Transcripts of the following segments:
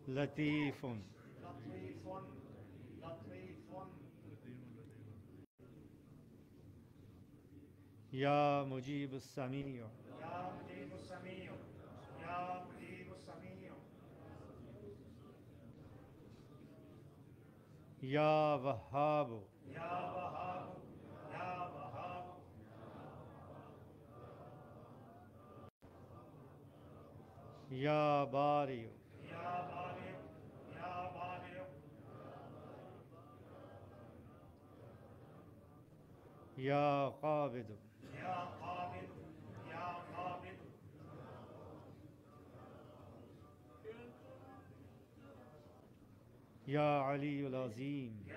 لطیف یا مجیب السمیع یا وہاب یا باری یا قابض یا علی العظیم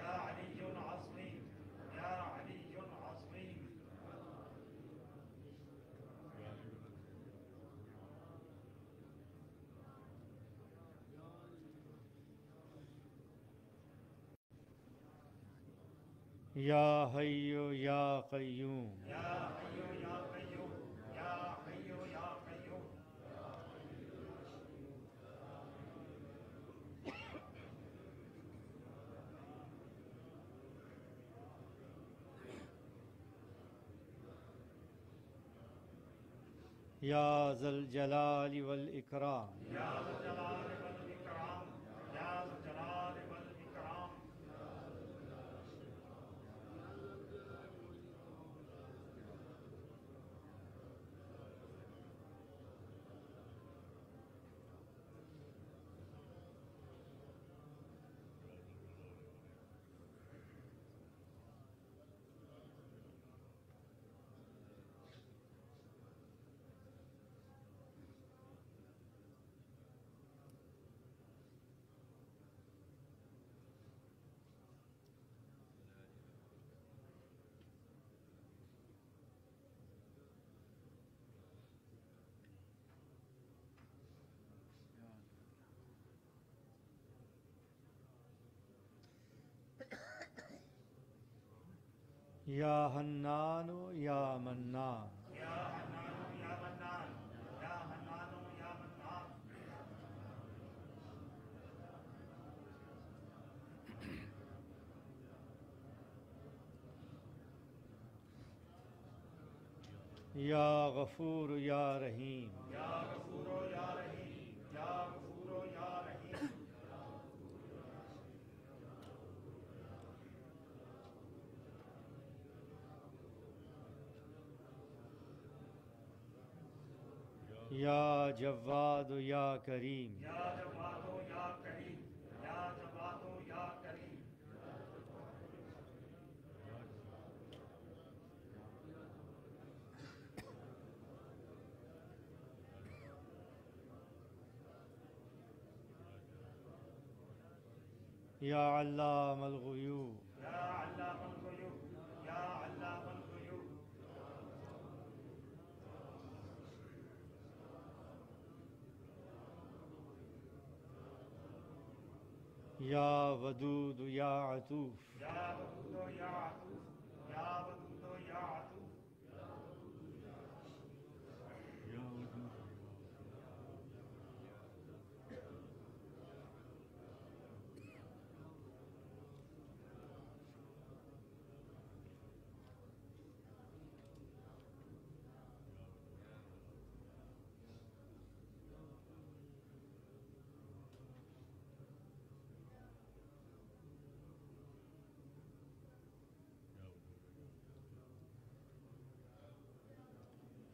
یا حی یا قیوم یا ذا الجلال والاکرام یا حنان یا منان یا غفور یا رحیم یا جواد یا کریم یا علام الغیوب یا ودود یا عطوف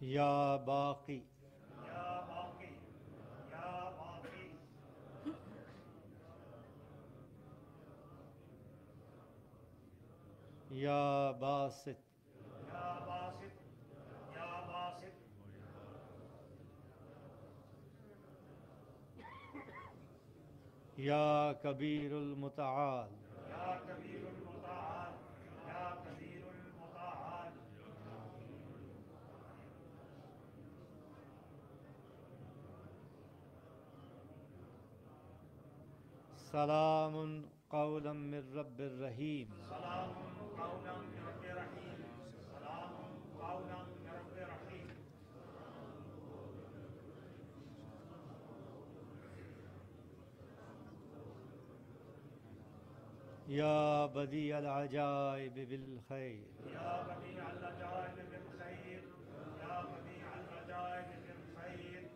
یا باقی یا باسط یا کبیر المتعال سلام قولا من رب الرحیم يا بديع العجائب بالخير يا بديع العجائب بالخير يا بديع العجائب بالخير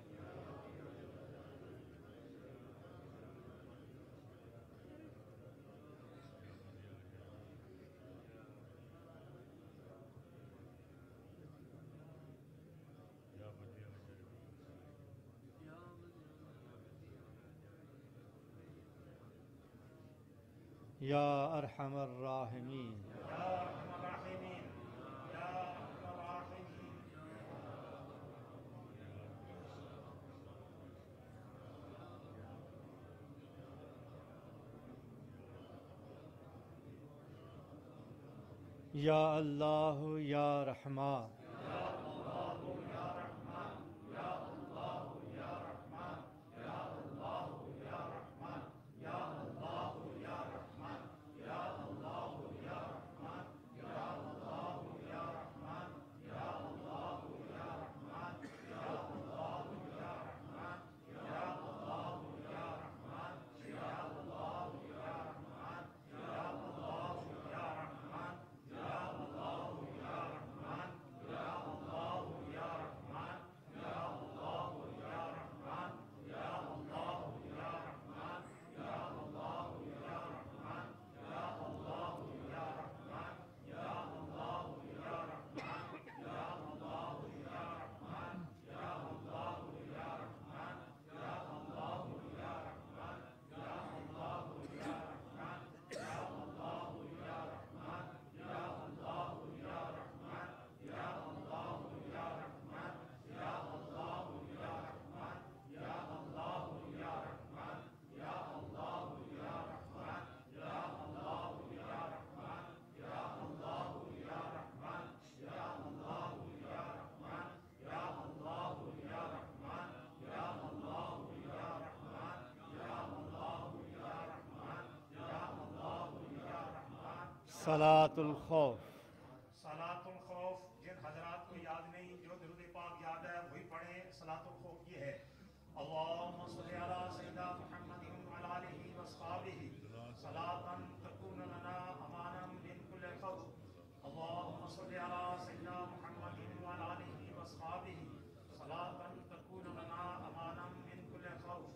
يا أرحم الراحمين يا ارحم الراحمين يا ارحم الراحمين يا الله يا رحمن صلاة الخوف صلاۃ الخوف جن حضرات کو یاد نہیں جو درود پاک یاد ہے وہی پڑھیں صلاۃ الخوف یہ ہے اللہم صلی علی سیدنا محمد وعلی آلہ واصحابہ صلاۃ تکون لنا امانا من کل خوف اللہم صلی علی سیدنا محمد وعلی آلہ واصحابہ صلاۃ تکون لنا امانا من کل خوف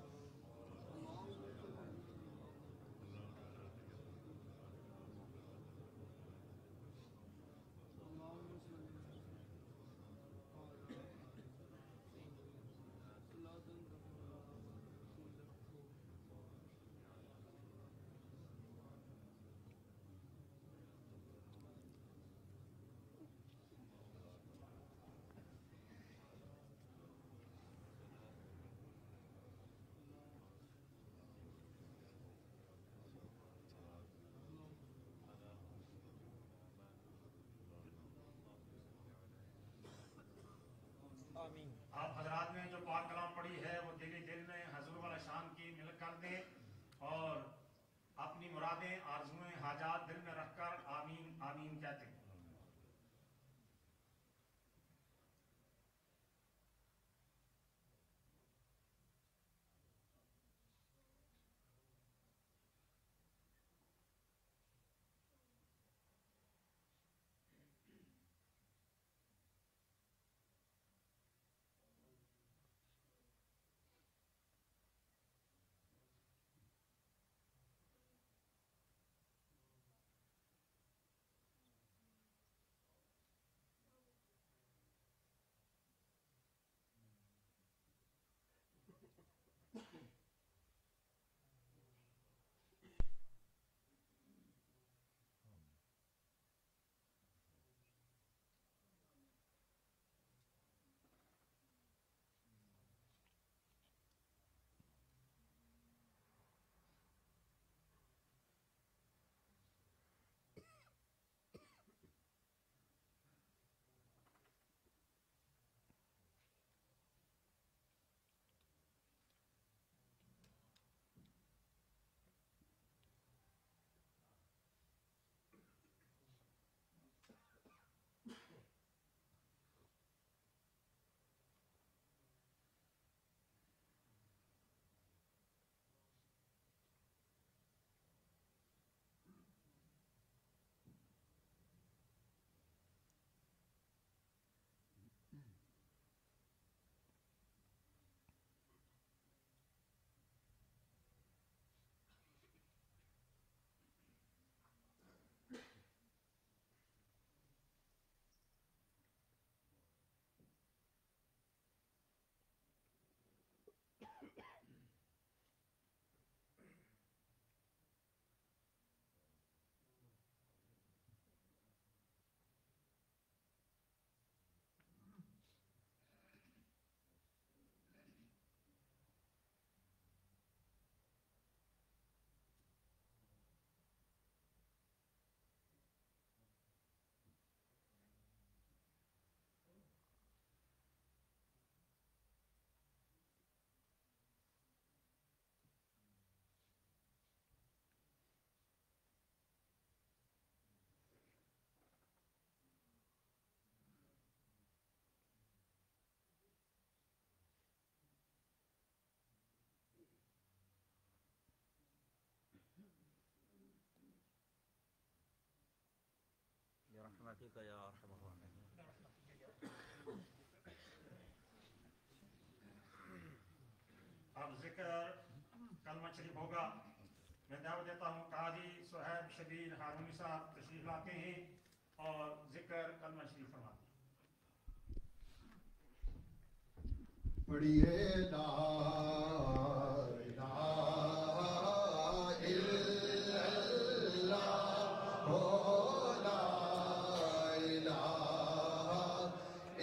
آپ حضرات نے جو پاک کلام پڑھی ہے وہ دل دل میں حضور والا شان کی مل کر دیں اور اپنی مرادیں آرزویں حاجات دل میں رکھ کر آمین آمین کہتے ہیں برحمتک یا ارحم الراحمین. اب ذکر کلمہ شریف ہوگا. میں دعوت دیتا ہوں قاضی صہیب شبیر ہارونی صاحب تشریف لاتے ہیں اور ذکر کلمہ شریف فرماتے ہیں. پڑھیے لا الہ الا اللہ ہو لا الہ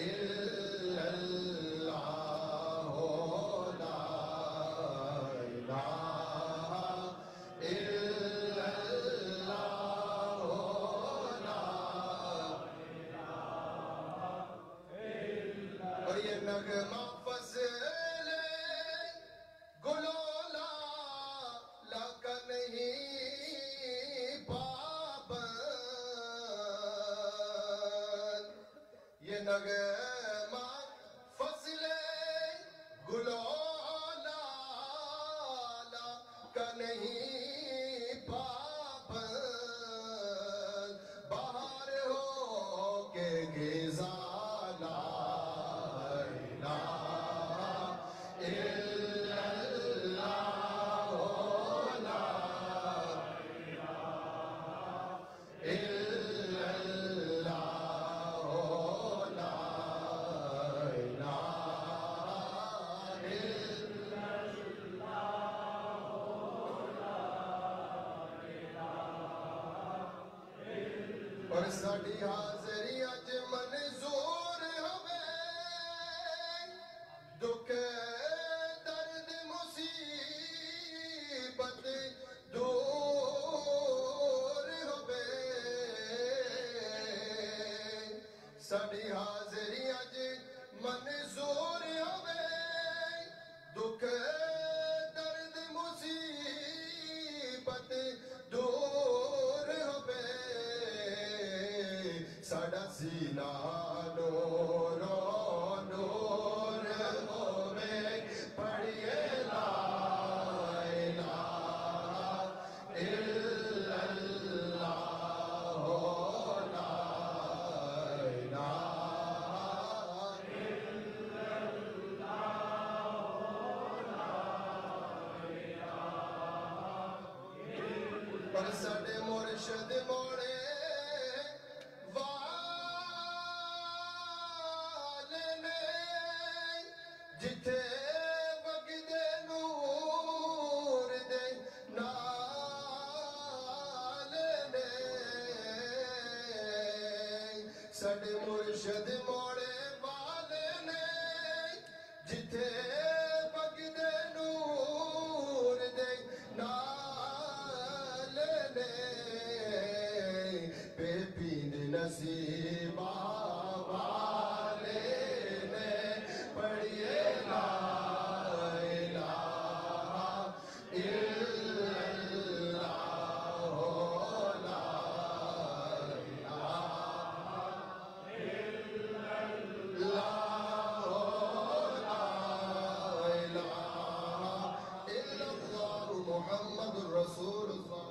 الا اللہ ہو لا الہ الا اللہ ہو لا اور یہ نغمہ فصل گلولا لگا نہیں پابند. یہ نغمہ فصل گلولا لگا نہیں پابند. باہر ہو کے گزالا اور ساڈی حاضری اج منظور ہوے دکھ درد مصیبت دور ہوے. ساڈی حاضری اج منظور ہوے دکھ درد مصیبت دور ہوے. ساڈا سینہ نورو نور ہوے. پڑھیے لا الہ الا اللہ ہو لا الہ الا اللہ پر ساڈے مرشد موڑے جتھے وگدے نور دے نال نے ساڈے مرشد موڑے والے نے. جتھے وگدے نور دے نال نے بے پیند نصیبہ والے نے. پڑھیے لا الہ الا اللہ ہو لا الہ الا اللہ ہو لا الہ الا اللہ محمد رسول اللہ.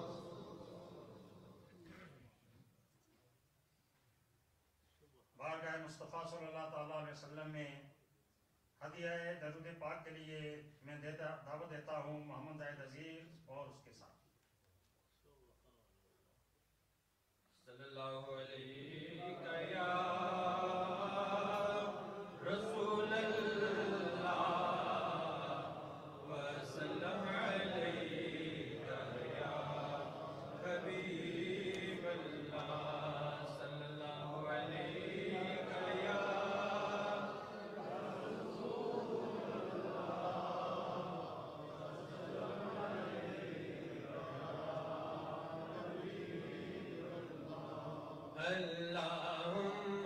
بارگاہ مصطفیٰ صلی اللہ تعالیٰ علیہ وسلم میں ہدیہ درود پاک کے لیے میں دعوت دیتا ہوں محمد زاہد عزیز اور اس کے ساتھ. صلی اللہ علیہ یا رسول اللہ وسلم علیہ یا حبیب اللہ. صلی اللہ علیہ یا اللہم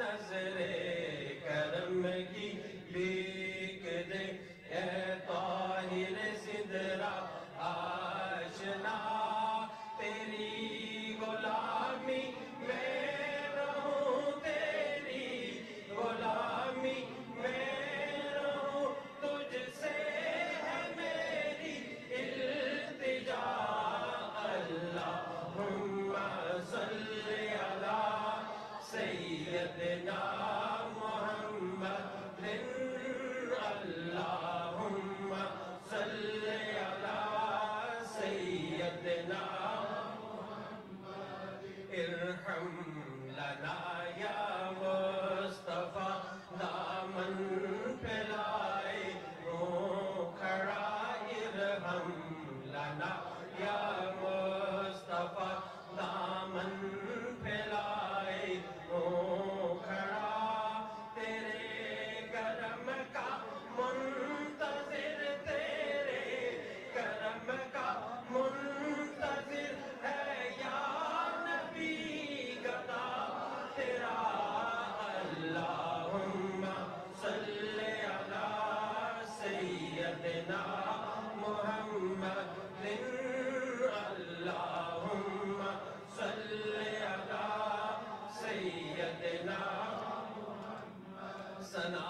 نظر کرم کی بھیک دے اے طاہر سدرا آشنا تیری غلامی میں رہوں تیری غلامی میں رہوں تجھ سے ہے میری التجا اللہم صلی علی سیدنا محمد اللہم صلی علی سیدنا ارحم لنا یا مصطفیٰ دامن پھیلائے ہوں کھڑا ارحم لنا یا مصطفیٰ دامن پھیلائے ہوں کھڑا تیرے کرم کا منتظر تیرے کرم کا منتظر ہے یا نبی گدا تیرا اللہم صلی علی سیدنا محمد اللہم صلی علی سیدنا ثنا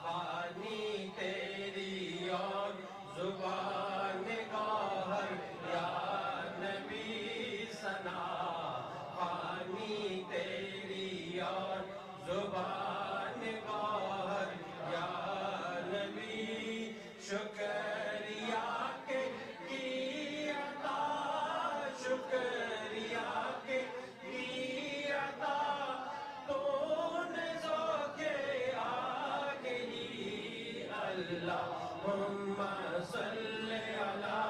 خوانی تیری اور زبان گوہر یا نبی ثنا خوانی تیری اور زبان گوہر یا نبی شکریہ کے کی عطا شکریہ کے کی عطا تو نے ذوق آگے ہی اللہم صلی علی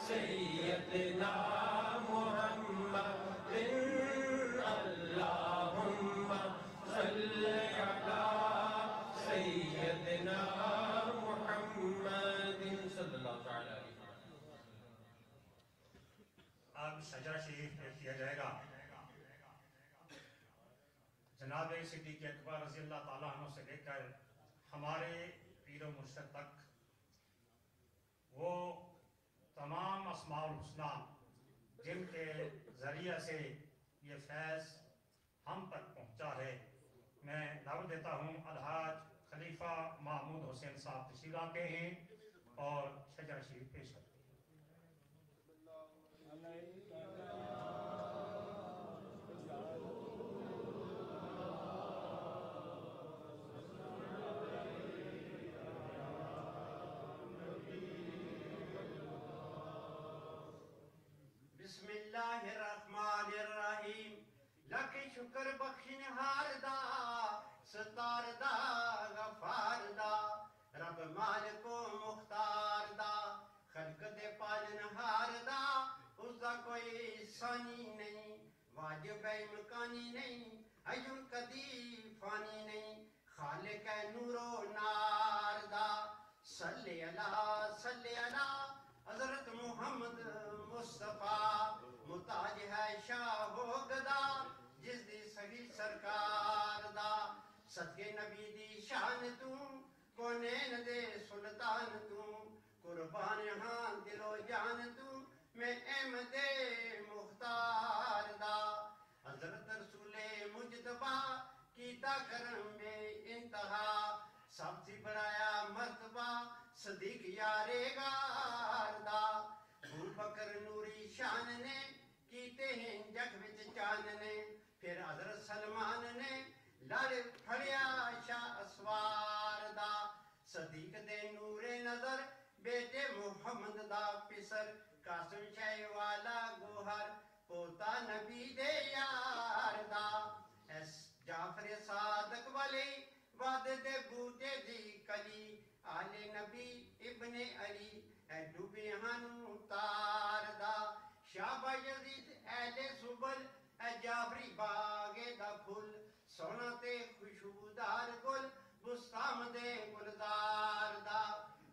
سیدنا محمد اللہم صلی علی سیدنا محمد صلی اللہ تعالی علیہ وسلم. اب شجرہ شریف پیش کیا جائے گا. جناب صدیق اکبر رضی اللہ تعالیٰ عنہ سے لے کر ہمارے پیر و مرشد تک وہ تمام اسماء الحسنى جن کے ذریعہ سے یہ فیض ہم تک پہنچا ہے، میں دعوت دیتا ہوں الحاج خلیفہ محمود حسین صاحب تشریف لاتے ہیں اور شجرہ شریف پیش کرتے ہیں. بسم اللہ الرحمن الرحیم. لکھ شکر بخشن ہار دا ستار دا غفار دا رب مالک و مختار دا خلق دے پالن ہار دا اس دا کوئی ثانی نہیں واجب امکانی نہیں ایون کدی فانی نہیں خالق نور و نار دا صلی اللہ حضرت محمد مصطفیٰ متاج ہے شاہ و گدا جس دی سگی سرکار دا صدقے نبی دی شان تو کونین دے سلطان تو قربان ہاں دل و جان تو میں احمد مختار دا حضرت رسول مجتبہ کیتا کرم بے انتہا سب سے بڑایا مرتبہ صدیق یار غار دا ابو بکر نوری شان نے کیتے ہیں جگ وچ چاننے پھر حضرت سلمان نے لڑ پھڑیا شاہ اسوار دا صدیق دے نور نظر بیٹے محمد دا پسر قاسم شاہ والا گوہر پوتا نبی دے یار دا ایس جعفر صادق والی وعد دے بوٹے دی کلی آل نبی ابن علی اے ڈوبی ہنو تار دا شاہ یزید اہل سبل اے جعفری باغے دا پھل سونا تے خوشبودار گل بستام دے گلزار دا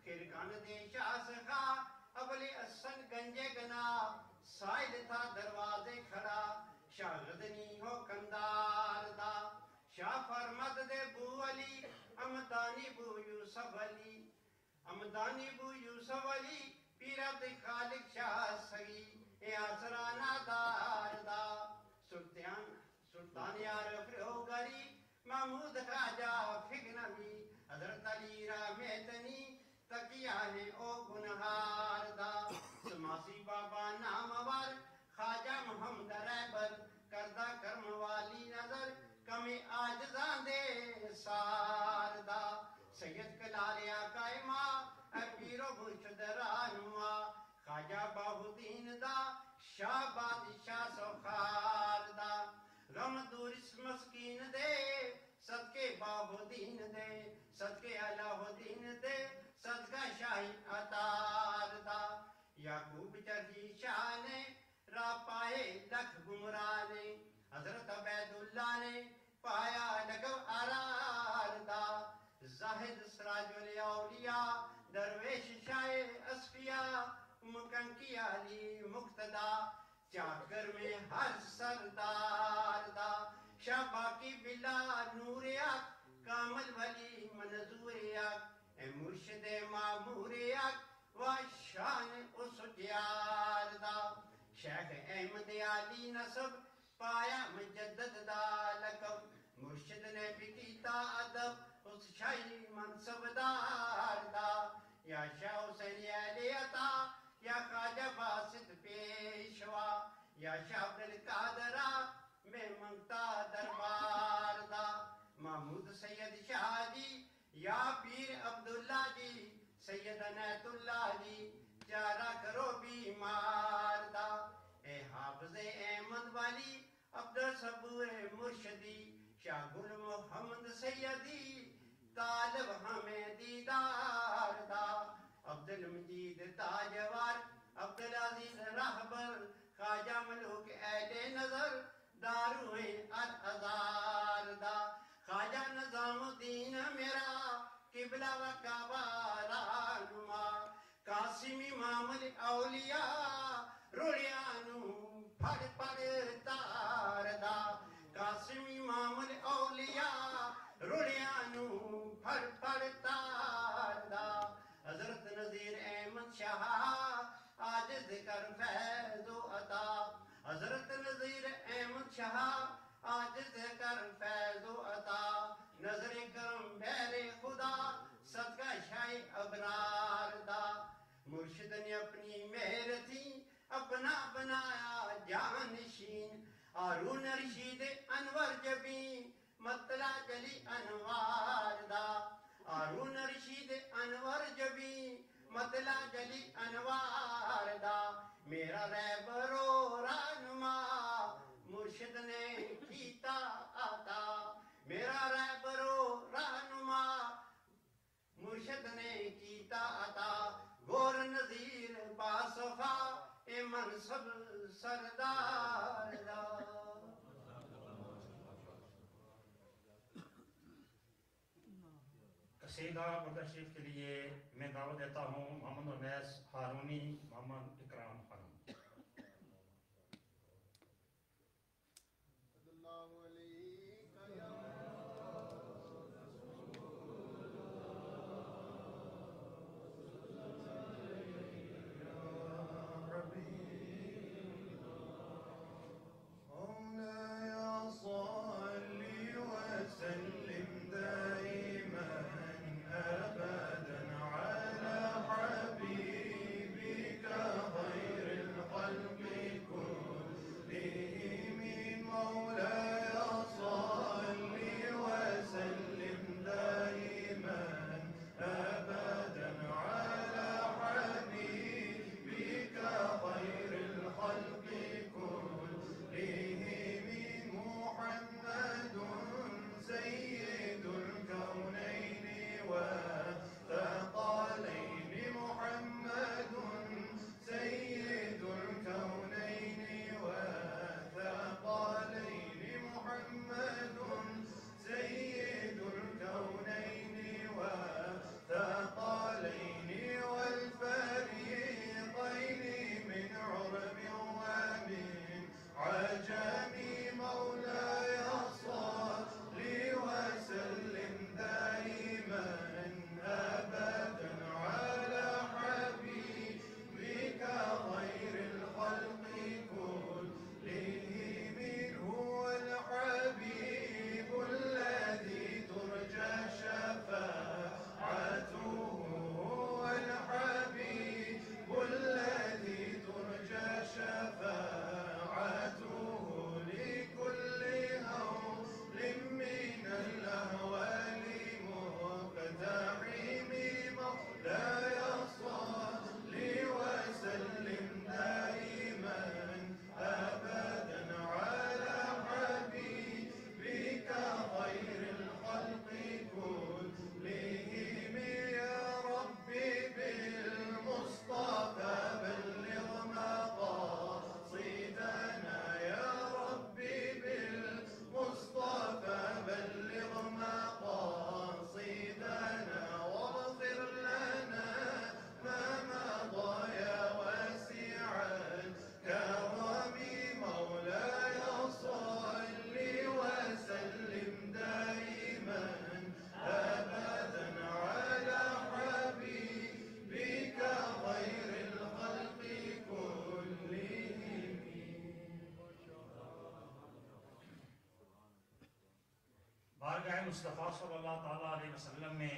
خرگان دے شاہ سخا ابلی اسن گنجے گنا سائل تھا دروازے کھڑا شاہ غدنی ہو کندار دا یوسف علی امدانی بو یوسف علی پیرت خالق شاہ سگی اے آسرانہ دار دا سلطان عارف روگری محمود خواجہ فگنوی حضرت علی رحمتنی تکیہ ہے او گنہار دا سماسی بابا نامور خواجہ محمد رہبر کردہ کرم والی نظر کمی آجزان دے ساردا سید کلال آقا ماں پیر و مرشد رہنما خواجہ بہودین دا شاہ بادشاہ سوخار دا غم دور اس مسکین دے صدقے بہودین دے صدقے الہ دین دے صدقہ شاہی عطار دا یعقوب چرجی شاہ نے راہ پائے لکھ گمراہ نے حضرت عبید اللہ نے پایا لگو آرار دا زاہد سراج الاولیاء درویش شاہ اسفیاء مکنکی علی مقتدا چاکر میں ہر سردار دا شاہ باقی بلا نوریات کامل ولی منظوریات اے مرشد معموریات و شان اسجیار دا شیخ احمد علی نصب پایا مجدد دا لقب مرشد نے بھی کیتا ادب اس شاہی منصب دار دا یا شاہ حسین علی عطا یا خواجہ باسط پیشوا یا شاہ عبدالقادرہ میں منگتا دربار دا محمود سید شاہ جی یا پیر عبداللہ جی سید عنایت اللہ جی چارہ کرو بیمار دا اے حافظ احمد والی عبدالصبور مرشدی شاہ گل محمد سیدی طالب ہمیں دیدار دا عبدالمجید تاجوار عبدالعزیز رہبر خواجہ ملوک اہل نظر داروئے الازار دا خواجہ نظام الدین میرا قبلہ و کعبہ رہنما قاسم امام الاولیاء روڑیانو پھڑ پھڑ تار دا قاسم امام الاولیاء روڑیانو پھڑ پھڑ تار دا حضرت نذیر احمد شاہ عاجز کر فیض و عطا حضرت نذیر احمد شاہ عاجز کر فیض و عطا نظر کرم بیر خدا صدقہ شاہ ابرار دا مرشد نے اپنی مہر تھی اپنا بنایا جانشین ہارون رشید انور جبیں مطلع جلی انوار دا ہارون رشید انور جبیں مطلع جلی انوار دا میرا رہبر و رہنما مرشد نے کیتا عطا میرا رہبر و رہنما مرشد نے کیتا عطا گور نظیر باصفا اے منصب سردار دا قصیدہ بردہ شریف کے لیے میں دعوت دیتا ہوں محمد انیس ہارونی محمد اکرام خانم أبدا على حبيبك خير بارگاہ مصطفیٰ صلی اللہ تعالیٰ علیہ وسلم میں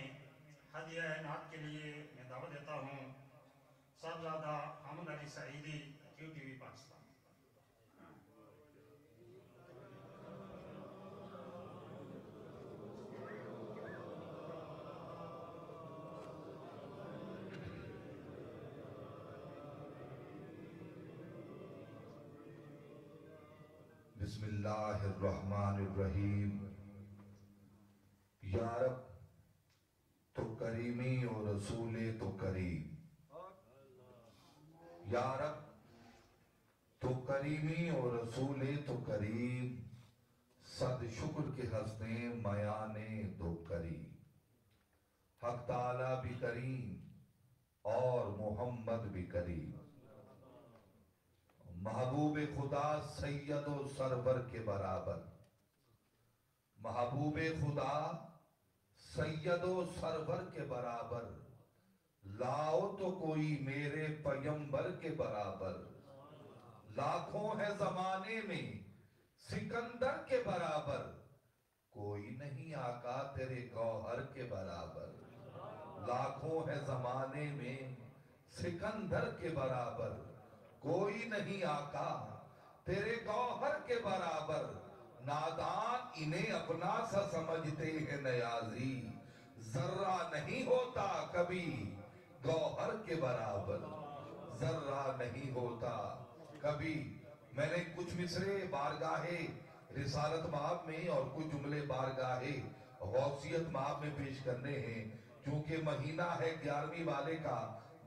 ہدیہ عنایت کے لیے میں دعوت دیتا ہوں صاحبزادہ حامد علی سعیدی QTV پاکستان. بسم اللہ الرحمن الرحیم. یا رب تو کریمی و رسول تو کریم. یا رب تو کریمی و رسول تو کریم. صد شکر کے ہنسنے میانے دو کریم. حق تعالی بھی کریم اور محمد بھی کریم. محبوب خدا سید و سرور کے برابر. محبوب خدا سید و سرور کے برابر. لاؤ تو کوئی میرے پیمبر کے برابر. لاکھوں ہے زمانے میں سکندر کے برابر. کوئی نہیں آقا تیرے گوہر کے برابر. لاکھوں ہے زمانے میں سکندر کے برابر. کوئی نہیں آقا تیرے گوہر کے برابر. نادان انہیں اپنا سا سمجھتے ہیں نیازی. ذرہ نہیں ہوتا کبھی گوہر کے برابر. ذرہ نہیں ہوتا کبھی. میں نے کچھ مصرے بارگاہ رسالت مآب میں اور کچھ جملے بارگاہ غوثیت مآب میں پیش کرنے ہیں، چونکہ مہینہ ہے 11ویں والے کا،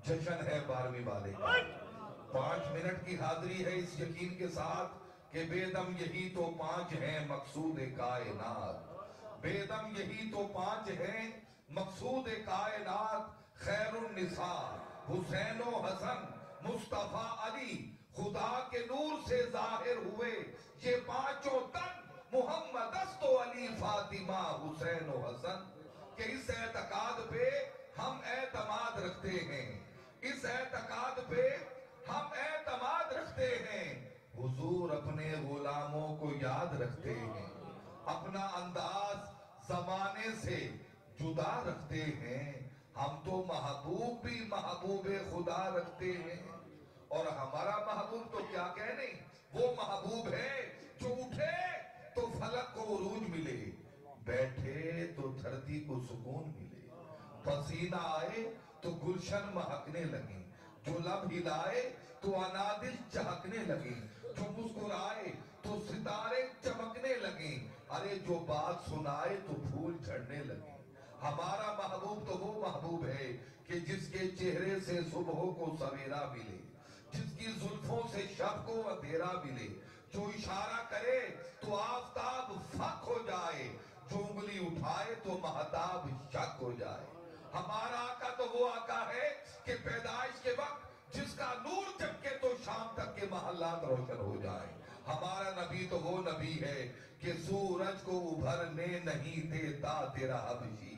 جشن ہے 12ویں والے کا. 5 منٹ کی حاضری ہے اس یقین کے ساتھ کہ بے دم یہی تو 5 ہیں مقصود کائنات. بے دم یہی تو 5 ہیں مقصود کائنات. خیر النساء حسین و حسن مصطفیٰ علی خدا کے نور سے ظاہر ہوئے. یہ 5 تن محمد است و علی فاطمہ حسین و حسن. کہ اس اعتقاد پہ ہم اعتماد رکھتے ہیں. اس اعتقاد پہ ہم اعتماد رکھتے ہیں. حضور اپنے غلاموں کو یاد رکھتے ہیں. اپنا انداز زمانے سے جدا رکھتے ہیں. ہم تو محبوب بھی محبوب خدا رکھتے ہیں. اور ہمارا محبوب تو کیا کہنے، وہ محبوب ہے جو اٹھے تو فلک کو عروج ملے، بیٹھے تو دھرتی کو سکون ملے. پسینہ آئے تو گلشن مہکنے لگے، جو لب ہلائے تو انادل چہکنے لگے، جو مسکرائے تو ستارے چمکنے لگے. ارے جو بات سنائے تو پھول جھڑنے لگے. ہمارا محبوب تو وہ محبوب ہے کہ جس کے چہرے سے صبح کو سویرا ملے، جس کی زلفوں سے شب کو اندھیرا ملے. جو اشارہ کرے تو آفتاب فق ہو جائے، جو انگلی اٹھائے تو مہتاب شک ہو جائے. ہمارا آقا تو وہ آقا ہے کہ پیدائش کے وقت جس کا نور چمکے تو شام تک کے محلات روشن ہو جائے. ہمارا نبی تو وہ نبی ہے کہ سورج کو ابھرنے نہیں دیتا تیرا حبشی.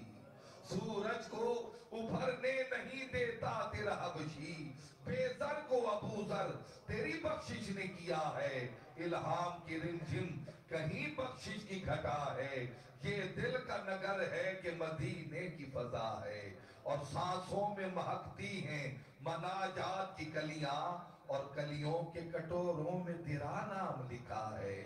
سورج کو ابھرنے نہیں دیتا تیرا حبشی. بے زر کو ابو ذر تیری بخشش نے کیا ہے. الہام کی رمجم کہیں بخشش کی گھٹا ہے. یہ دل کا نگر ہے کہ مدینے کی فضا ہے. اور سانسوں میں مہکتی ہیں مناجات کی کلیاں، اور کلیوں کے کٹوروں میں تیرا نام لکھا ہے.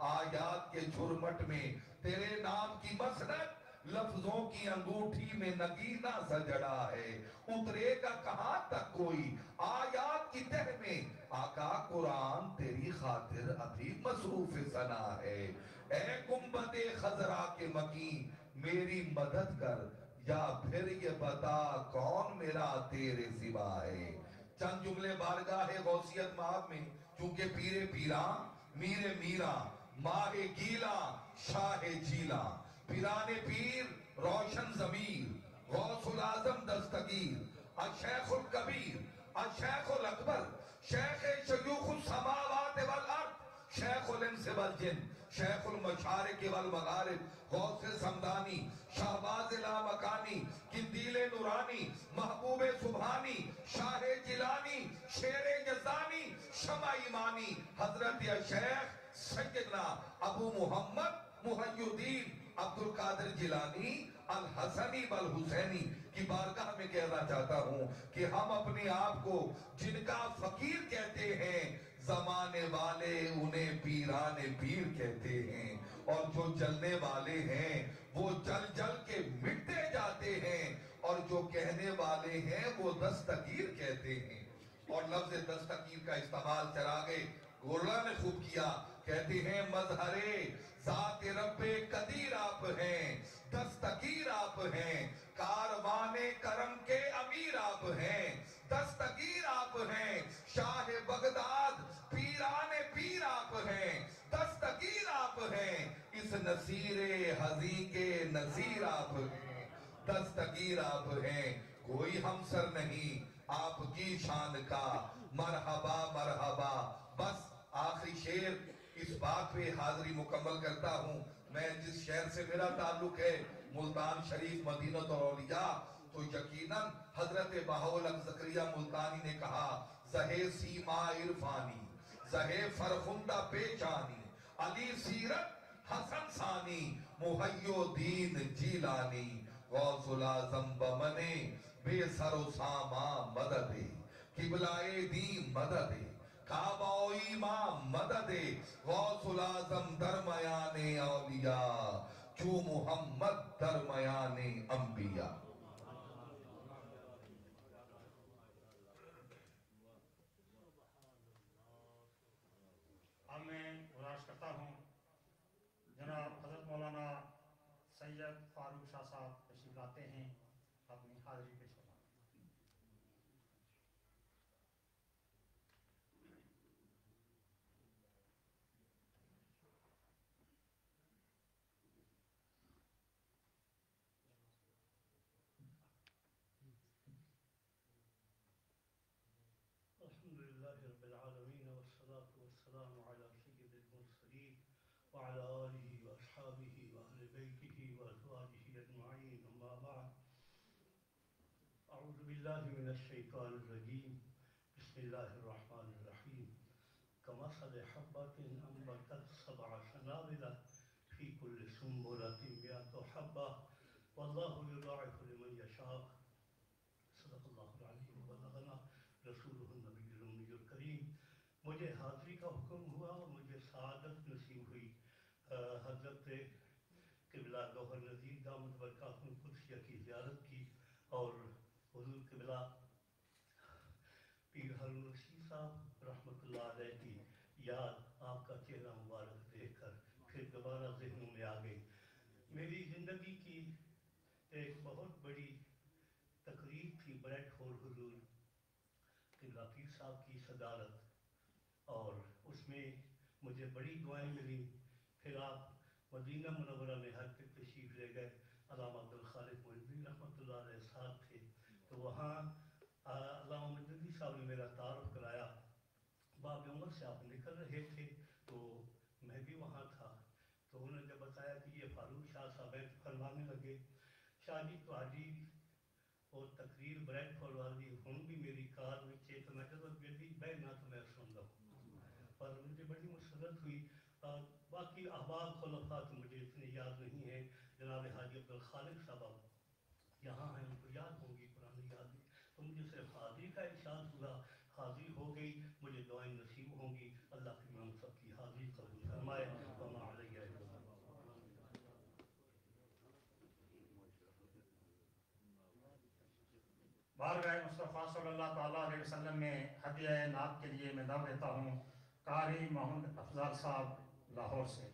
آیات کے جھرمٹ میں تیرے نام کی مسند، لفظوں کی انگوٹھی میں نگینہ سا جڑا ہے. اترے گا کہاں تک کوئی آیات کی تہ میں، آقا قرآن تیری خاطر ابھی مصروف ثنا ہے. اے گنبد خضرا کے مکین میری مدد کر، یا پھر یہ بتا کون میرا تیرے سوا ہے. چند جملے بارگاہ غوثیت مآب میں، چونکہ پیر پیران میر میران ماہ گیلا شاہ جیلا، پیران پیر روشن ضمیر غوث العظم دستگیر، الشیخ الکبیر الشیخ الاکبر شیخ شیوخ السماوات والارض، شیخ الانس والجن، شیخ المشارق والمغارب، غوث سمدانی، شہباز لامکانی، قندیل نورانی، محبوب سبحانی، شاہ جیلانی، شیر یزدانی، شمع ایمانی، حضرت شیخ سیدنا ابو محمد محی الدین عبد القادر جیلانی الحسنی والحسینی کی بارگاہ میں کہنا چاہتا ہوں کہ ہم اپنے آپ کو جن کا فقیر کہتے ہیں، زمانے والے انہیں پیران پیر کہتے ہیں، اور جو جلنے والے ہیں وہ جل جل کے مٹتے جاتے ہیں، اور جو کہنے والے ہیں وہ دستگیر کہتے ہیں۔ اور لفظ دستگیر کا استعمال چراغ گولڑا نے خوب کیا، کہتے ہیں مظہر ذات رب قدیر آپ ہیں، دستگیر آپ ہیں، کاروان کرم کے امیر آپ ہیں، دستگیر آپ ہیں، شاہ بغداد پیران پیر آپ ہیں، دستگیر آپ ہیں، اس نصیر حزین کے نصیر آپ ہیں، دستگیر آپ ہیں، کوئی ہمسر نہیں آپ کی شان کا، مرحبا مرحبا۔ بس آخری شعر اس بات پہ حاضری مکمل کرتا ہوں، میں جس شہر سے میرا تعلق ہے ملتان شریف مدینہ اولیاء، تو یقیناً حضرت بہاءالحق زکریہ ملتانی نے کہا زہے سیما عرفانی، زہے فرخندہ پیشانی، علی سیرت حسن ثانی، محی الدین جیلانی، غوث العظم بمنے بے سر و ساما مدد، قبلہ دین مدد، کعبہ و ایمان مدد، غوث العظم درمیان اولیاء، جو محمد درمیان انبیاء۔ اب میں گزارش کرتا ہوں جناب حضرت مولانا سید فاروق شاہ صاحب تشریف لاتے ہیں، اپنی حاضری پیش کرنا۔ الحمد لله رب العالمين والصلاة والسلام على سيد المرسلين وعلى آله وأصحابه وأهل بيته وأزواجه أجمعين، أما بعد. أعوذ بالله من الشيطان الرجيم، بسم الله الرحمن الرحيم. كمثل حبة أنبتت 7 سنابل في كل سنبلة 100 حبة والله يضاعف لمن يشاء. صدق الله العلي وبلغنا رسولہ النبی الأمی الکریم۔ مجھے حاضری کا حکم ہوا اور مجھے سعادت نصیب ہوئی حضرت قبلہ گوہر نذیر دامت برکاتہ القدسیہ کی زیارت کی، اور حضور قبلہ پیر ہارون رشید صاحب رحمۃ اللہ علیہ کی یاد، آپ کا چہرہ مبارک دیکھ کر پھر دوبارہ ذہنوں میں آ گئی۔ میری زندگی کی ایک بہت بڑی تقریب تھی بریڈ فورڈ حضور قبلہ پیر صاحب کی صدارت، اور اس میں مجھے بڑی دعائیں ملی۔ پھر آپ مدینہ منورہ میں حج پہ تشریف لے گئے، علامہ عبدالخالق مجددی رحمۃ اللہ علیہ ساتھ تھے، تو وہاں علامہ مجددی صاحب نے میرا تعارف کرایا۔ باب عمر سے آپ نکل رہے تھے تو میں بھی وہاں تھا، تو انہوں نے جب بتایا کہ یہ فاروق شاہ صاحب ہیں، فرمانے لگے شاہ جی تہاڈی اور تقریر بریڈ فورڈ والی ہوں بھی میری کار میں چیک، تو میں کہتا ہوں بیٹی بہنا تو میں سن لوں، پر مجھے بڑی مسرت ہوئی۔ باقی احباب خلفاء تو مجھے اتنے یاد نہیں ہیں، جناب حاجی عبدالخالق صاحب یہاں ہیں، ان کو یاد ہوں گی پرانی یاد میں، تو مجھے صرف حاضری کا احساس ہوا، حاضری ہو گئی، مجھے دعائیں نصیب ہوں گی، اللہ کی ہم سب کی حاضری قبول فرمائے۔ وما علیہ الا البلاغ۔ بارگاہ مصطفیٰ صلی اللہ تعالیٰ علیہ وسلم میں ہدیہ نعت کے لیے میں دعوت دیتا ہوں قاری محمد افضل صاحب لاہور سے۔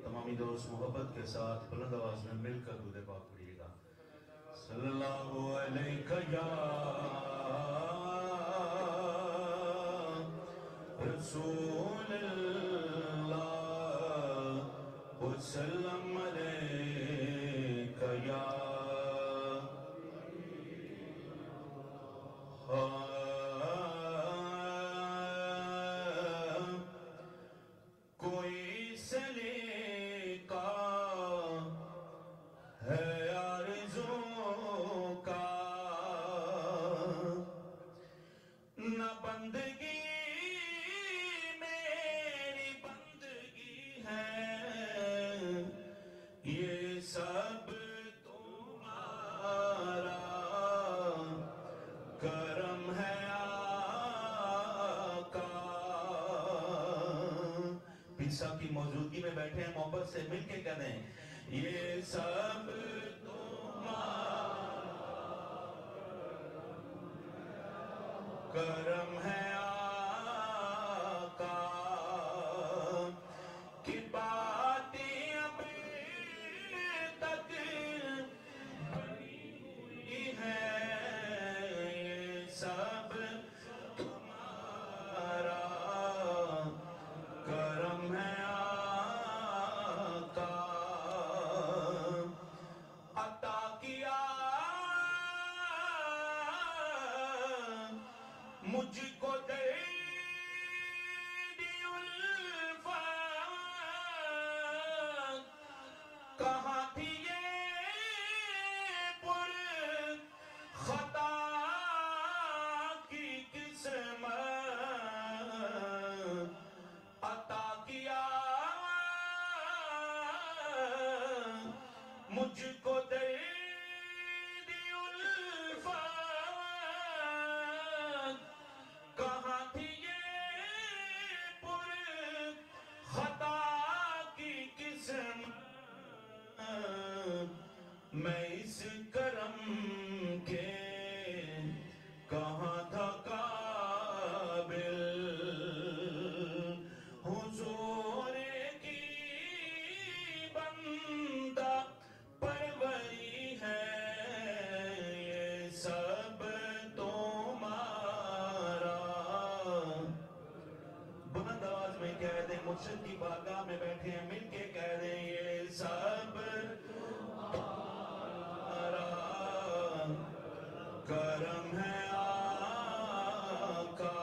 تمامی دوست محبت کے ساتھ بلند آواز میں مل کر درود پاک پڑھیے گا۔ صلی اللہ علیہ یا رسول اللہ وسلم علیک یا کوئی سلیقہ ہے آرزو میں بیٹھے ہیں محبت سے مل کے کہہ دیں یہ سب تمہارا کرم ہے آقا کی باتیں ابھی تک بنی ہوئی ہے یہ سب تمہارا کرم ہے آقا عطا کیا مجھ کو دردی الفت کہاں تھی یہ پر خطا کی قسمت عطا کیا مجھ کو دردی الفت کہاں تھی یہ پر خطا کی قسمت میں اس کرم کے کہاں تھا قابل حضور کی بندہ پروری ہے یہ سب تمہارا بلند آواز میں کہہ دیں مرشد کی بارگاہ میں بیٹھے ہیں مل کے کہہ دیں یہ سب تمہارا کرم ہے آقا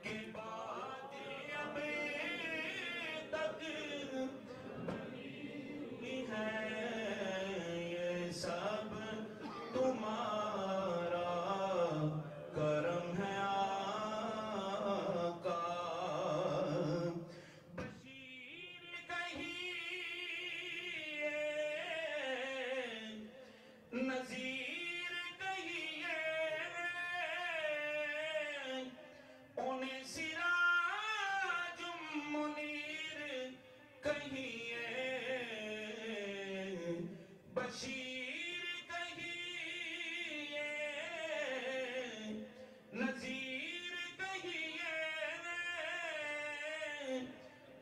کی باتیں ابھی تک بنی ہے یہ سب تمہارا کرم ہے آقا بشیر کہیے نذیر کہیے انہیں سراج منیر کہیے بشیر کہیے نذیر کہیے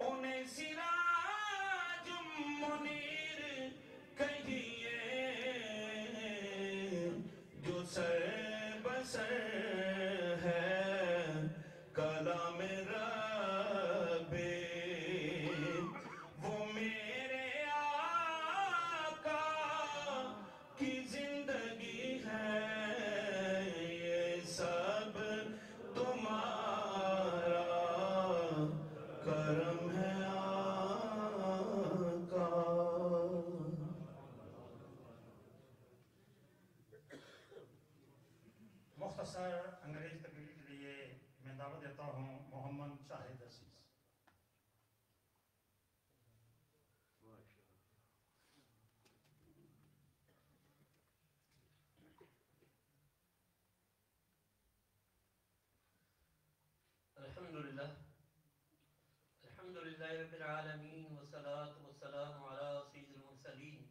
انہیں سراج منیر کہیے جو سر بسر ہے کلام ربی وہ میرے آقا کی زندگی ہے یہ سب تمہارا کرم ہے آقا مختصر انگریز تقریر کے لیے میں دعوت دیتا ہوں محمد شاہد عزیز الحمدللہ الحمدللہ رب العالمین والصلاة والسلام على سید المرسلین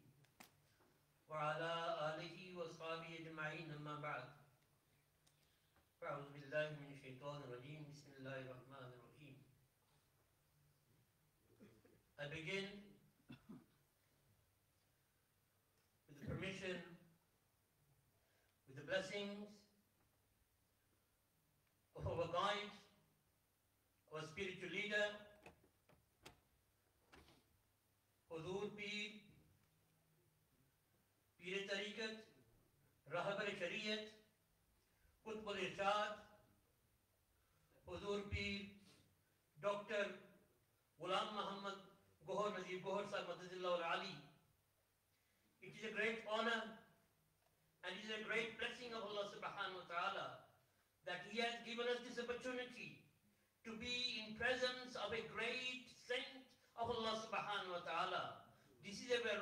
وعلى آلہ وصحابہ اجمعین اما بعد فاعوذ باللہ من الشیطان الرجیم بسم اللہ الرحمن الرحیم I begin with the permission, with the blessings of our guide, our spiritual leader, حضور پیر پیر طریقت رہبر شریعت قطب الارشاد حضور پیر ڈاکٹر غلام محمد گوہر نذیر گوہر صاحب مدد اللہ العالی. It is a great honor and it is a great blessing of Allah subhanahu wa ta'ala that He has given us this opportunity to be in presence of a great saint of Allah subhanahu wa ta'ala. This is a very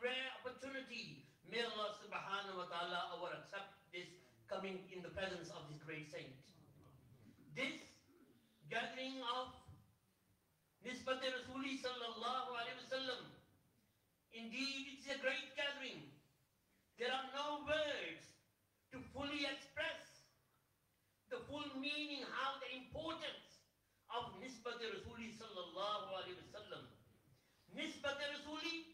rare opportunity. May Allah subhanahu wa ta'ala our accept this coming in the presence of this great saint. This gathering of Nisbat Rasuli sallallahu alayhi wa sallam. Indeed, it's a great gathering. There are no words to fully express the full meaning, how the importance of Nisbat Rasuli sallallahu alayhi wa sallam. Nisbat Rasuli,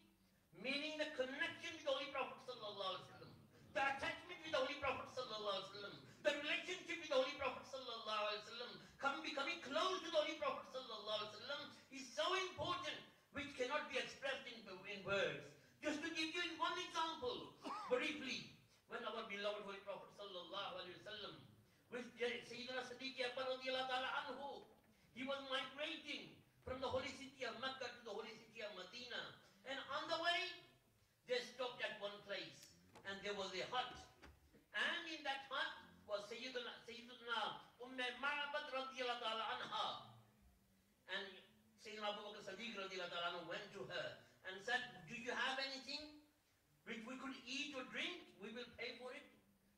meaning the connection with the Holy Prophet sallallahu alayhi wa sallam, the attachment with the Holy Prophet sallallahu alayhi wa sallam, the relationship with the Holy Prophet sallallahu alayhi wa sallam, becoming close to the Holy Prophet sallallahu alayhi wa sallam is so important, which cannot be expressed in words. Just to give you in one example, briefly, when our beloved Holy Prophet sallallahu alayhi wa sallam, with Sayyidina Siddiq Akbar radiyallahu ta'ala anhu, he was migrating from the holy city of Mecca to the holy city of Medina, and on the way, they stopped at one place, and there was a hut, and in that hut was Sayyidina Ma'bad radiyallahu ta'ala anha, and Sayyidina Abu Bakr Siddiq radiyallahu ta'ala anhu went to her and said, do you have anything which we could eat or drink? We will pay for it.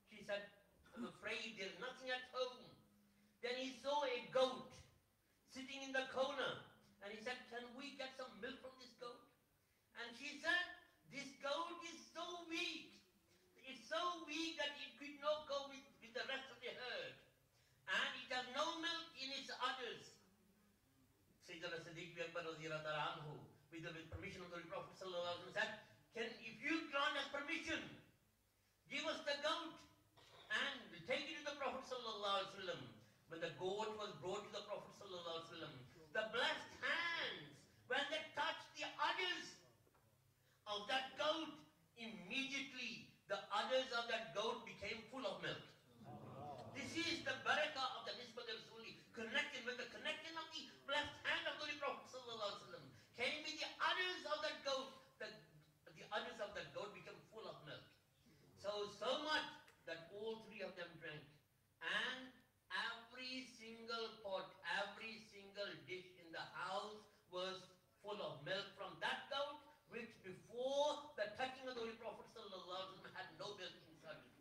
She said, I'm afraid there's nothing at home. Then he saw a goat sitting in the corner, and he said, can we get some milk from this goat? And she said, this goat is so weak. It's so weak that it could not go with the rest of the herd. And it has no milk in its udders. Sayyidina Siddiq Akbar radiyallahu ta'ala anhu, with the permission of the Prophet sallallahu alaihi wasallam, said, if you grant us permission, give us the goat and take it to the Prophet sallallahu alaihi wasallam. When the goat was brought to the Prophet sallallahu alaihi wasallam, the blessed hands, when they touched the udders of that goat, immediately the udders of that goat became full of milk. This is the barakah of the Nisbat Rasuli, connected with the connection of the blessed hand of the Holy Prophet sallallahu alaihi wasallam, came with the udders of that goat. The udders of that goat became full of milk. So much that all three of them drank. And every single pot, every single dish in the house was full of milk from that goat, which before the touching of the Holy Prophet sallallahu alaihi wasallam had no milk inside it.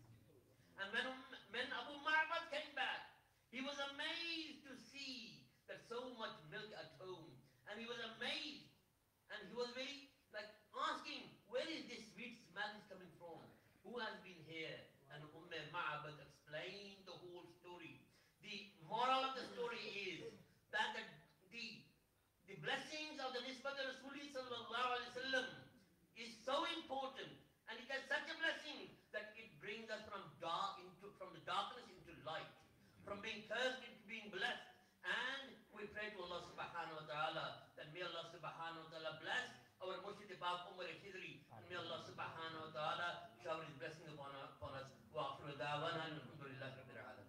And when Abu Ma'bad came back, he was amazed to see that so much milk at home. And he was amazed. And he was very asking, where is this sweet smell is coming from? Who has been here? And Ma'bad explained the whole story. The moral of the story is that the blessings of the Nisbat Rasuli sallallahu alaihi wasallam is so important, and it has such a blessing that it brings us from the darkness into light, from being cursed into being blessed. And we pray to Allah subhanahu wa ta'ala that may Allah subhanahu wa ta'ala bless our Murshid Bab Umar al-Khidri, and may Allah subhanahu wa ta'ala shower his blessing upon us. Wa akhiru da'wana alhamdulillahi rabbil alamin.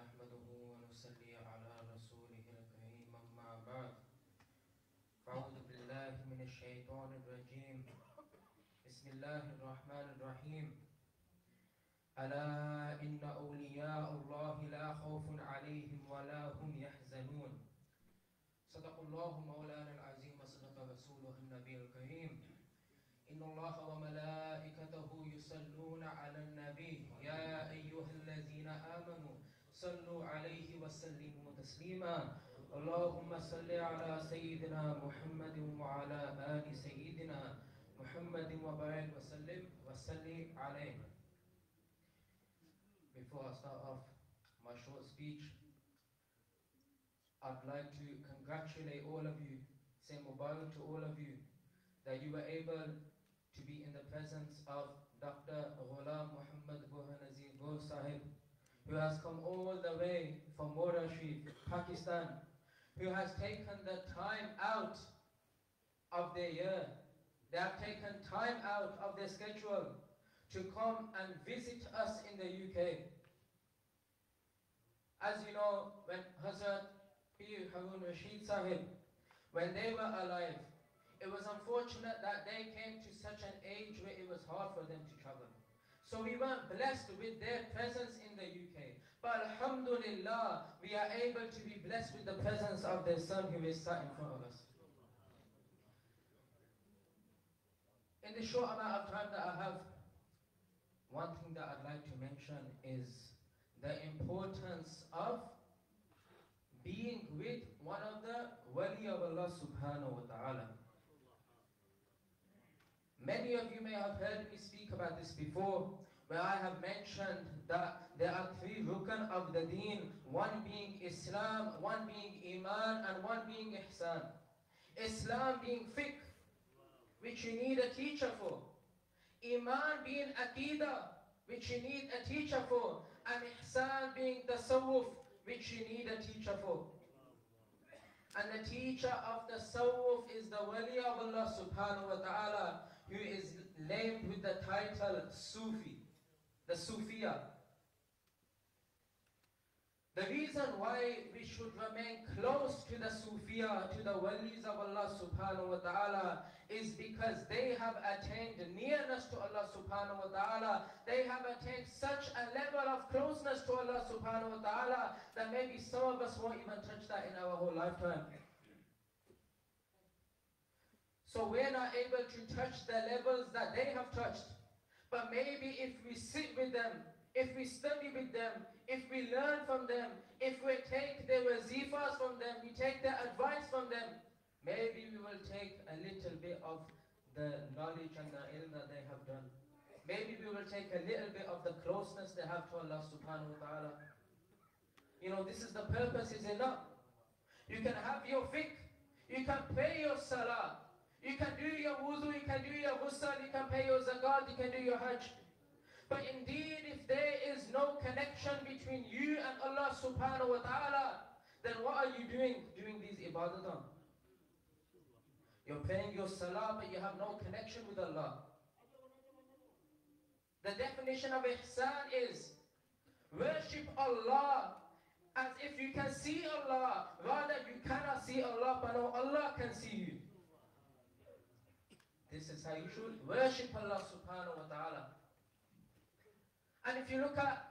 نحمده ونصلي على رسوله الكريم أما بعد أعوذ بالله من الشيطان الرجيم بسم الله الرحمن الرحيم ألا إن أولياء الله لا خوف عليهم ولا هم يحزنون صدق الله مولانا العظيم وصدق رسوله النبي الكريم إن الله وملائكته يصلون على النبي يا أيها الذين آمنوا صلوا عليه وسلموا تسليما اللهم صل على سيدنا محمد وعلى آل سيدنا محمد وبارك وسلم عليه. Before I start off my short speech, I'd like to congratulate all of you, say mubarak to all of you, that you were able to be in the presence of Dr. Ghulam Muhammad Gohar Nazir Goh Sahib, who has come all the way from Mora Sharif, Pakistan, who has taken the time out of their year. They have taken time out of their schedule to come and visit us in the UK. As you know, when Hazrat Pir Harun Rashid Sahib, when they were alive, it was unfortunate that they came to such an age where it was hard for them to travel. So we weren't blessed with their presence in the UK. But alhamdulillah, we are able to be blessed with the presence of their son who is sat in front of us. In the short amount of time that I have, one thing that I'd like to mention is the importance of being with one of the wali of Allah subhanahu wa ta'ala. Many of you may have heard me speak about this before, where I have mentioned that there are three rukn of the deen, one being Islam, one being Iman, and one being Ihsan. Islam being fiqh, which you need a teacher for. Iman being Aqidah, which you need a teacher for. And Ihsan being Tasawwuf, which you need a teacher for. And the teacher of the Tasawwuf is the Wali of Allah subhanahu wa ta'ala, who is named with the title Sufi, the Sufiya. The reason why we should remain close to the Sufiya, to the Walis of Allah subhanahu wa ta'ala, is because they have attained nearness to Allah subhanahu wa ta'ala. They have attained such a level of closeness to Allah subhanahu wa ta'ala that maybe some of us won't even touch that in our whole lifetime. So we're not able to touch the levels that they have touched. But maybe if we sit with them, if we study with them, if we learn from them, if we take their wazifas from them, we take their advice from them, maybe we will take a little bit of the knowledge and the ilm that they have done. Maybe we will take a little bit of the closeness they have to Allah subhanahu wa ta'ala. You know, this is the purpose, is it not? You can have your fiqh, you can pay your salah, you can do your wudu, you can do your ghusl, you can pay your zakat, you can do your hajj. But indeed, if there is no connection between you and Allah subhanahu wa ta'ala, then what are you doing these ibadah? You're praying your salah, but you have no connection with Allah. The definition of ihsan is worship Allah as if you can see Allah. Rather, you cannot see Allah, but no, Allah can see you. This is how you should worship Allah subhanahu wa ta'ala. And if you look at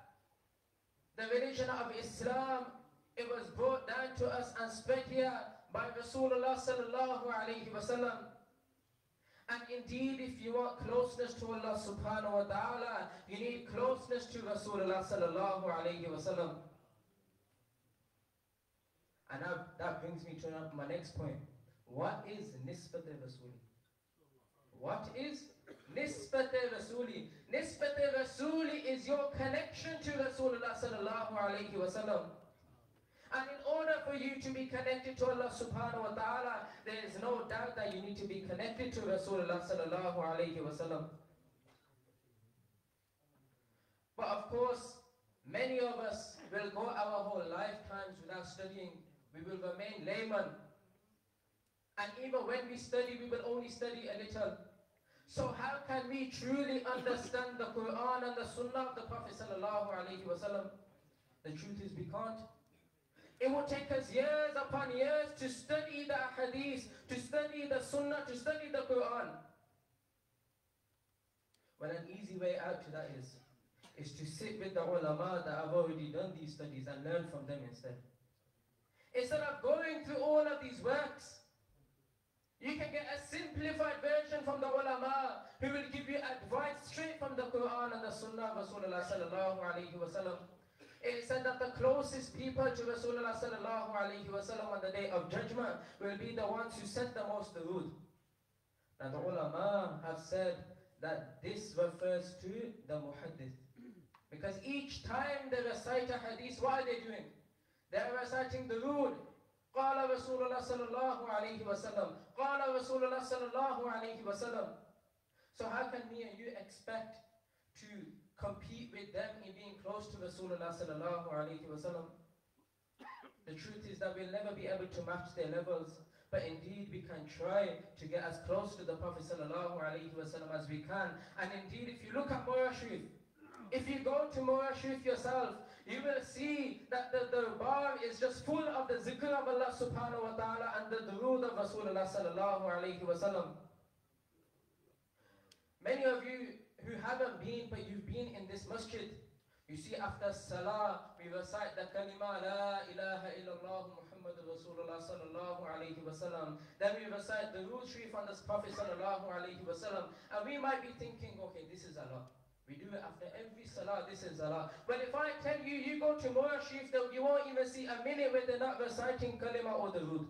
the religion of Islam, it was brought down to us and spread here by Rasulullah sallallahu alayhi wa sallam. And indeed, if you want closeness to Allah subhanahu wa ta'ala, you need closeness to Rasulullah sallallahu alayhi wa sallam. And that brings me to my next point. What is Nisbat Rasuli? What is Nisbat Rasuli? Nisbat Rasuli is your connection to Rasulullah sallallahu alayhi wa sallam. And in order for you to be connected to Allah subhanahu wa ta'ala, there is no doubt that you need to be connected to Rasulullah sallallahu alayhi wa sallam. But of course, many of us will go our whole lifetimes without studying. We will remain laymen. And even when we study, we will only study a little. So how can we truly understand the Quran and the Sunnah of the Prophet sallallahu alayhi wa sallam? The truth is we can't. It will take us years upon years to study the hadith, to study the Sunnah, to study the Quran. Well, an easy way out to that is to sit with the ulama that have already done these studies and learn from them instead. Instead of going through all of these works, you can get a simplified version from the ulama who will give you advice straight from the Quran and the Sunnah of Rasulullah sallallahu alayhi wa sallam. It said that the closest people to Rasulullah sallallahu alayhi wa sallam on the day of judgment will be the ones who said the most durood. Now the ulama have said that this refers to the muhaddith. Because each time they recite a hadith, what are they doing? They are reciting durood. قال رسول الله صلى الله عليه وسلم قال رسول الله صلى الله عليه وسلم. So how can me and you expect to compete with them in being close to Rasulullah sallallahu alayhi wa sallam? The truth is that we'll never be able to match their levels, but indeed we can try to get as close to the Prophet sallallahu alayhi wa sallam as we can. And indeed, if you look at Mura Sharif, if you go to Mura Sharif yourself, you will see that the bar is just full of the zikr of Allah subhanahu wa ta'ala and the durood of Rasulullah sallallahu alayhi wa sallam. Many of you who haven't been, but you've been in this masjid, you see after salah, we recite the kalima, la ilaha illallah Muhammadur Rasulullah sallallahu alayhi wa sallam. Then we recite the durood sharif on the Prophet sallallahu alayhi wa sallam. And we might be thinking, okay, this is Allah. We do it after every salah, this is Allah. But if I tell you, you go to Mura Sharif, you won't even see a minute where they're not reciting kalima or durood.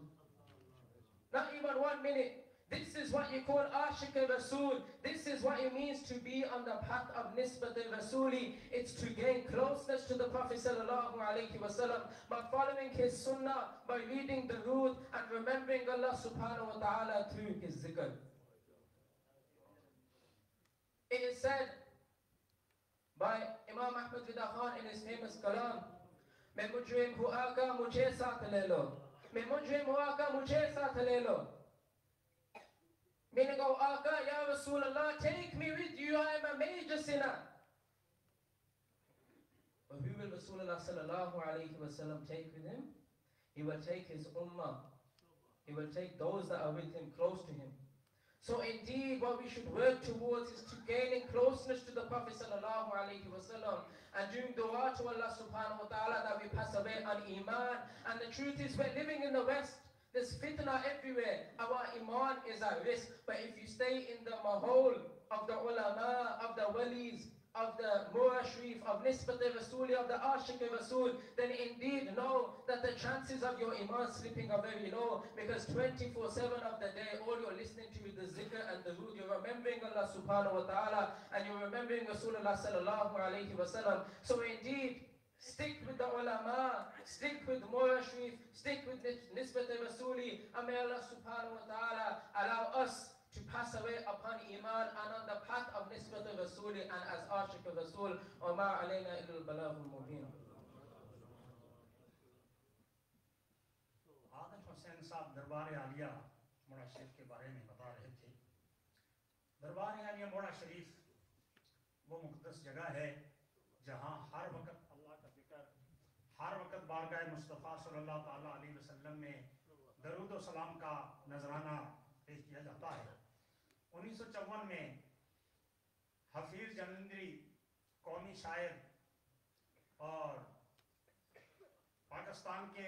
Not even 1 minute. This is what you call Ashiq Rasul. This is what it means to be on the path of Nisbat Rasuli. It's to gain closeness to the Prophet sallallahu alayhi wa sallam by following his sunnah, by reading the durood and remembering Allah subhanahu wa ta'ala through his zikr. It is said by Imam Ahmad Rida Khan in his famous kalam, "Main mujrim hua ka mujhe saath le lo. Main mujrim hua ka mujhe saath le lo." Meaning, oh Aka, Ya Rasulullah, take me with you, I am a major sinner. But who will Rasulullah sallallahu alayhi wa sallam take with him? He will take his ummah. He will take those that are with him, close to him. So indeed, what we should work towards is to gaining closeness to the Prophet sallallahu alayhi wa sallam and doing dua to Allah subhanahu wa ta'ala that we pass away on iman. And the truth is, we're living in the West. There's fitna everywhere. Our iman is at risk. But if you stay in the mahol of the ulama, of the walis, of the Mura Sharif, of Nisbat Rasuli, of the Ashiq Rasul, then indeed know that the chances of your iman slipping are very low, because 24/7 of the day, all you're listening to is the zikr and the durood. You're remembering Allah subhanahu wa ta'ala and you're remembering Rasulullah sallallahu alayhi wa sallam. So indeed, stick with the ulama, stick with Mura Sharif, stick with Nisbat Rasuli, and may Allah subhanahu wa ta'ala allow us to pass away upon Iman and on the path of Nisbat al-Rasul and as Ashiq al-Rasul. Wa ma alayna illa al-balagh al-mubin. عادل حسین صاحب دربار عالیہ موڑا شریف کے بارے میں بتا رہے تھے. دربار عالیہ موڑا شریف وہ مقدس جگہ ہے جہاں ہر وقت اللہ کا ذکر، ہر وقت بارگاہ مصطفیٰ صلی اللہ تعالیٰ علیہ وسلم میں درود و سلام کا نذرانہ پیش کیا جاتا ہے. 1954 میں حفیظ جلندری قومی شاعر اور پاکستان کے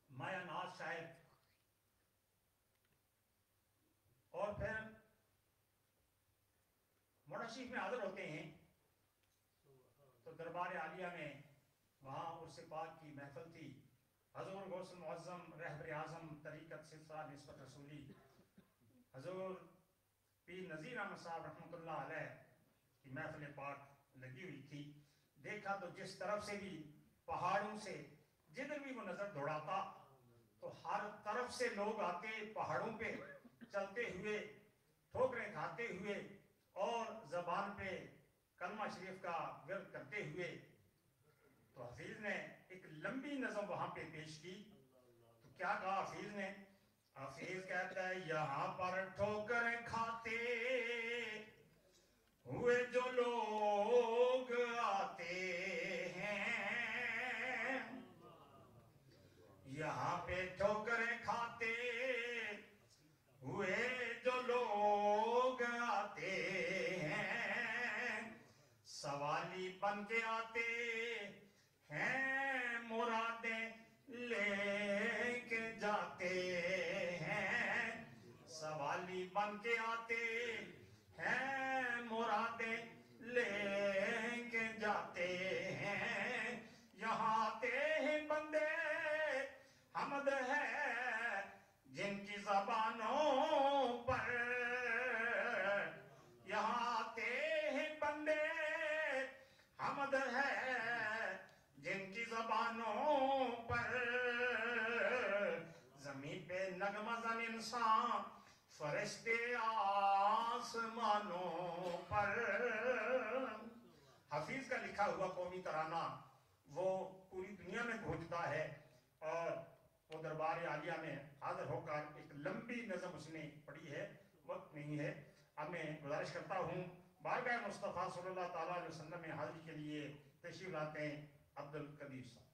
مایا ناز شاعر اور پھر موڑا شریف میں حاضر ہوتے ہیں تو دربار عالیہ میں وہاں عرس پاک کی محفل تھی. حضور غوث المعظم رہبر اعظم طریقت سلسلہ نسبت رسولی حضور پیر نذیر احمد صاحب رحمۃ اللہ علیہ کی محفل پاک لگی ہوئی تھی. دیکھا تو جس طرف سے بھی پہاڑوں سے جدھر بھی وہ نظر دوڑاتا تو ہر طرف سے لوگ آتے پہاڑوں پہ چلتے ہوئے، ٹھوکریں کھاتے ہوئے اور زبان پہ کلمہ شریف کا ورد کرتے ہوئے. تو حفیظ نے ایک لمبی نظم وہاں پہ پیش کی. تو کیا کہا حفیظ نے؟ حفیظ کہتا ہے یہاں پر ٹھوکریں کھاتے ہوئے جو لوگ آتے ہیں، یہاں پہ ٹھوکریں کھاتے ہوئے جو لوگ آتے ہیں، سوالی بن کے آتے ہیں، مرادیں لے کے جاتے ہیں، سوالی بن کے آتے ہیں، مرادیں لے کے جاتے ہیں. یہاں آتے ہیں بندے حمد ہے جن کی زبانوں پر، یہاں آتے ہیں بندے حمد ہے جن کی زبانوں پر، زمین پہ نغمہ زن انسان فرشتے آسمانوں پر. حفیظ کا لکھا ہوا قومی ترانہ وہ پوری دنیا میں گونجتا ہے اور وہ دربار عالیہ میں حاضر ہو کر ایک لمبی نظم اس نے پڑھی ہے. وقت نہیں ہے، اب میں گزارش کرتا ہوں بارگاہ مصطفیٰ صلی اللہ تعالیٰ علیہ وسلم میں حاضری کے لیے تشریف لاتے ہیں عبد القدیر صاحب.